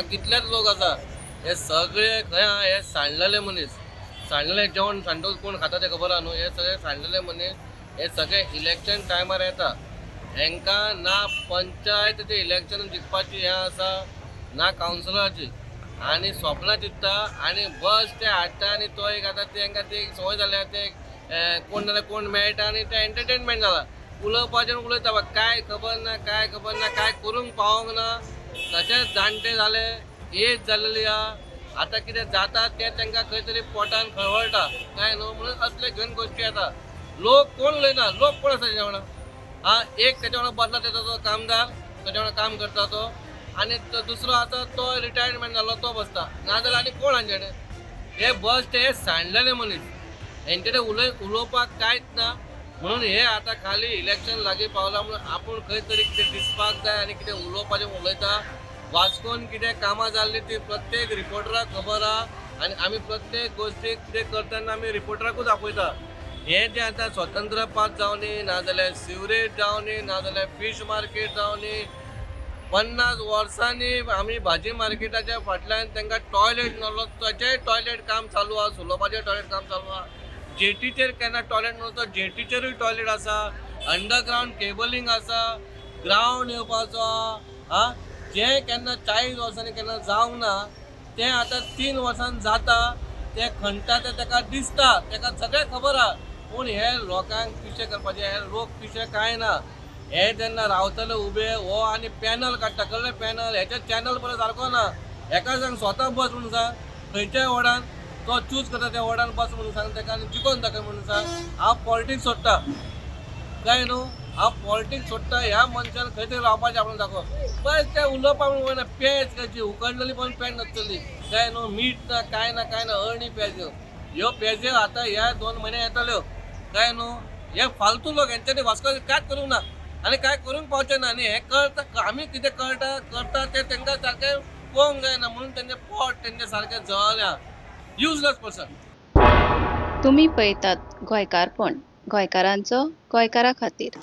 हांगा कितलेच लोक आसा हे सगळे खंय आहा हे सांडलेले मनीस. सांडलेले जेवण सांडून कोण खाता ते खबर आहा न्हू. हे सगळे सांडलेले मनीस हे सगळे इलेक्शन टायमार येता. हांकां ना पंचायत ते इलेक्शन जिखपाची हें आसा ना कावन्सिलराची आनी स्वप्नां चित्ता आनी बस ते हाडटा आनी तो एक आतां तांकां ती संवय जाल्या ते कोण नाल्यार कोण मेळटा आनी ते एंटरटेनमेंट जाला. उलोवपाचें उलयता काय खबर ना काय खबर ना काय करूंक पावोंक ना. तशेंच जाणटे जाले एज जाल्लेली आहा. आतां कितें जाता तें तांकां खंय तरी पोटान खळवळटा काय न्हू म्हणून असले घेवन गोश्टी येता. लोक कोण उलयना लोक कोण आसा तेच्या वांगडा एक तेच्या वांगडा बदला तेचो तो कामदार तेच्या वांगडा काम करता तो आनी दुसरो आसा तो रिटायरमेंट जाल्लो तो बसता नाजाल्यार आनी कोण हांचे कडेन. हे बस ते सांडलेले मनीस हेंचे कडेन उलोवपाक कांयच ना. म्हणून हे आतां खाली इलेक्शन लागीं पावला म्हणून आपूण खंय तरी कितें दिसपाक जाय आनी कितें उलोवपाचें उलयता. वास्कोन कितें कामां जाल्लीं ती प्रत्येक रिपोर्टराक खबर आहा आनी आमी प्रत्येक गोश्टीक कितें करतना आमी रिपोर्टराकूच आपयता. हे जे आतां स्वतंत्र पास जावनी नाजाल्यार सिवरेज जावनी नाजाल्यार फीश मार्केट जावनी 50 वर्सांनी आमी भाजी मार्केटाच्या फाटल्यान तांकां टॉयलेट नासलो ताचेंय टॉयलेट काम चालू आहा. सुलोपाचें टॉयलेट काम चालू आहा. जेटीचेर केन्ना टॉयलेट नासलो जेटीचेरूय टॉयलेट आसा. अंडरग्रावंड केबलींग आसा. ग्रावंड येवपाचो आहा. जें केन्ना 40 वर्सांनी केन्ना जावंक ना तें आतां 3 वर्सान जाता. ते खणटा ते ताका दिसता ताका सगळें खबर आहा. पूण हे लोकांक पिशे करपाचे हे लोक पिशे कांय ना. हे जेन्ना रावतले उबे हो आनी पॅनल काडटा कळ्ळें पॅनल हेचे चॅनल बरो सारको ना. हेका सांग स्वता बस म्हणून सांग खंयच्याय वॉर्डान तो चूज करता त्या वॉर्डान बस म्हणून सांग ताका आनी जिखोवन दाखय म्हणून सांग. हांव पॉलिटिक्स सोडटा काय न्हू. हांव पॉलिटिक्स सोडटा ह्या मनशान खंय तरी रावपाचें आपणें दाखोव. बस ते उलोवपाक म्हणून वयना पेज खंयची उकडलेली पण पेज नासतली काय न्हू. मीठ ना काय ना काय ना अळणी पेज ह्यो पेज्यो आतां ह्या 2 म्हयने येतल्यो काय न्हू. हे फालतू लोक हेंच्यांनी वास्को कांयच करूंक ना आनी काय करूंक पावचें ना. आनी हें कळटा आमी कितें करता तें तांकां सारकें पळोवंक जायना म्हणून तेंचें पोट तेंचें सारकें जळल्या. Useless person. तुम्ही पळयतात गोंयकारपण गोंयकारांचो गोंयकारा खातीर.